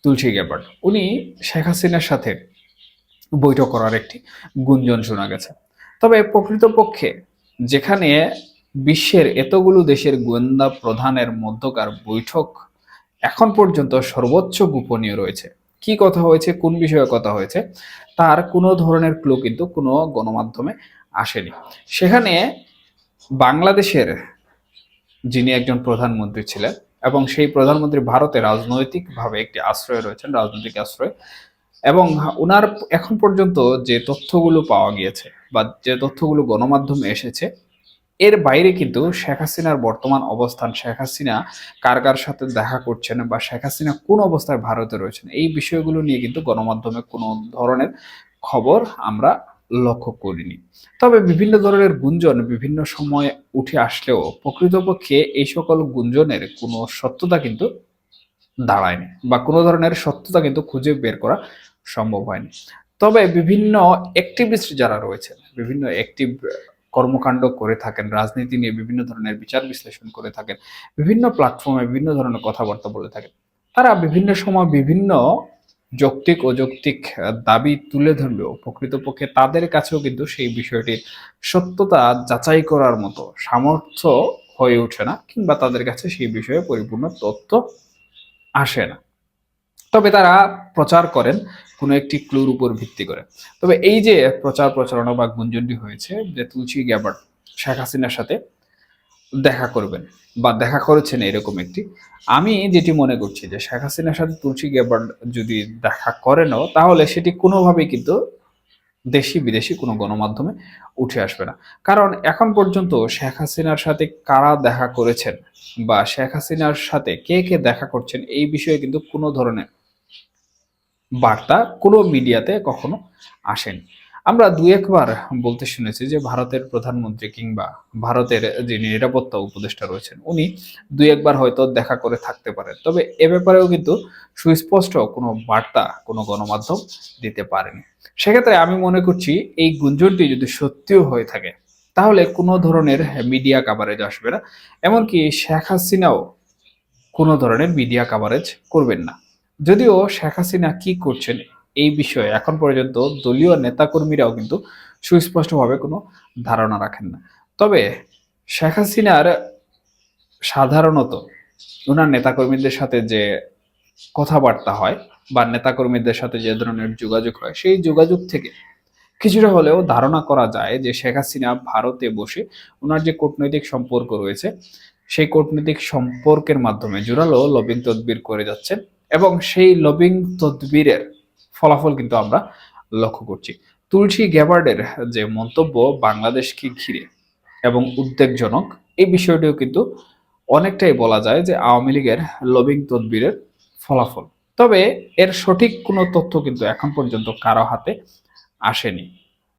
তুলসী Gabbard, উনি শেখ হাসিনার সাথে বৈঠক করার একটি গুঞ্জন শোনা গেছে। তবে প্রকৃতপক্ষে যেখানে বিশ্বের এতগুলো দেশের গোয়েন্দা প্রধানের মধ্যকার বৈঠক এখন পর্যন্ত সর্বোচ্চ গোপনীয় রয়েছে, কি কথা হয়েছে, কোন বিষয়ে কথা হয়েছে, তার কোনো ধরনের ক্লু কিন্তু কোনো গণমাধ্যমে আসেনি। সেখানে বাংলাদেশের যিনি একজন প্রধানমন্ত্রী ছিলেন এবং সেই প্রধানমন্ত্রী ভারতে রাজনৈতিকভাবে একটি আশ্রয় রয়েছেন, রাজনৈতিক আশ্রয়, এবং উনার এখন পর্যন্ত যে তথ্যগুলো পাওয়া গিয়েছে বা যে তথ্যগুলো গণমাধ্যমে এসেছে, এর বাইরে কিন্তু শেখ হাসিনার বর্তমান অবস্থান, শেখ হাসিনা কার কার সাথে দেখা করছেন বা শেখ হাসিনা কোন অবস্থায় ভারতে রয়েছেন, এই বিষয়গুলো নিয়ে কিন্তু গণমাধ্যমে কোনো ধরনের খবর আমরা লক্ষ্য করিনি। তবে বিভিন্ন ধরনের গুঞ্জন বিভিন্ন সময় উঠে আসলেও প্রকৃতপক্ষে এই সকল গুঞ্জনের কোনো সত্যতা কিন্তু দাঁড়ায়নি বা কোনো ধরনের সত্যতা কিন্তু খুঁজে বের করা সম্ভব হয়নি। তবে বিভিন্ন অ্যাক্টিভিস্ট যারা রয়েছেন, বিভিন্ন অ্যাক্টিভ কর্মকাণ্ড করে থাকেন, রাজনীতি নিয়ে বিভিন্ন ধরনের বিচার বিশ্লেষণ করে থাকেন, বিভিন্ন প্ল্যাটফর্মে বিভিন্ন ধরনের কথাবার্তা বলে থাকেন, তারা বিভিন্ন সময় বিভিন্ন যৌক্তিক অযৌক্তিক দাবি তুলে ধরলেও প্রকৃতপক্ষে তাদের কাছেও কিন্তু সেই বিষয়টির সত্যতা যাচাই করার মতো সামর্থ্য হয়ে ওঠে না, কিংবা তাদের কাছে সেই বিষয়ে পরিপূর্ণ তথ্য আসে না। তবে তারা প্রচার করেন কোনো একটি ক্লুর উপর ভিত্তি করে। তবে এই যে প্রচার প্রচারণা বা গুঞ্জনটি হয়েছে যে তুলসী গ্যাবার্ড শেখ হাসিনার সাথে দেখা করবেন বা দেখা করেছেন এরকম একটি, আমি যেটি মনে করছি যে শেখ হাসিনার সাথে তুলসী গ্যাবার্ড যদি দেখা করেনও, তাহলে সেটি কোনোভাবেই কিন্তু দেশি বিদেশি কোনো গণমাধ্যমে উঠে আসবে না। কারণ এখন পর্যন্ত শেখ হাসিনার সাথে কারা দেখা করেছেন বা শেখ হাসিনার সাথে কে কে দেখা করছেন, এই বিষয়ে কিন্তু কোনো ধরনের বার্তা কোনো মিডিয়াতে কখনো আসেনি। আমরা দুই একবার বলতে শুনেছি যে ভারতের প্রধানমন্ত্রী কিংবা ভারতের যিনি নিরাপত্তা উপদেষ্টা রয়েছেন, উনি দুই একবার হয়তো দেখা করে থাকতে পারেন। তবে এ ব্যাপারেও কিন্তু সুস্পষ্ট কোনো বার্তা কোনো গণমাধ্যম দিতে পারেনি। সেক্ষেত্রে আমি মনে করছি এই গুঞ্জনটি যদি সত্যিও হয়ে থাকে, তাহলে কোনো ধরনের মিডিয়া কাভারেজ আসবে না। এমনকি শেখ হাসিনাও কোনো ধরনের মিডিয়া কাভারেজ করবেন না। যদিও শেখ হাসিনা কি করছেন এই বিষয়ে এখন পর্যন্ত দলীয় নেতাকর্মীরাও কিন্তু সুস্পষ্টভাবে কোনো ধারণা রাখেন না। তবে শেখ হাসিনার সাধারণত ওনার নেতাকর্মীদের সাথে যে কথাবার্তা হয় বা নেতাকর্মীদের সাথে যে ধরনের যোগাযোগ হয়, সেই যোগাযোগ থেকে কিছুটা হলেও ধারণা করা যায় যে শেখ হাসিনা ভারতে বসে ওনার যে কূটনৈতিক সম্পর্ক রয়েছে, সেই কূটনৈতিক সম্পর্কের মাধ্যমে জোরালো লবিং তদবির করে যাচ্ছেন, এবং সেই লবিং তদবিরের ফলাফল কিন্তু আমরা লক্ষ্য করছি। তুলসী গ্যাবার্ডের যে মন্তব্য বাংলাদেশকে ঘিরে এবং উদ্বেগজনক, এই বিষয়টিও কিন্তু অনেকটাই বলা যায় যে আওয়ামী লীগের লবিং তদবিরের ফলাফল। তবে এর সঠিক কোনো তথ্য কিন্তু এখন পর্যন্ত কারো হাতে আসেনি।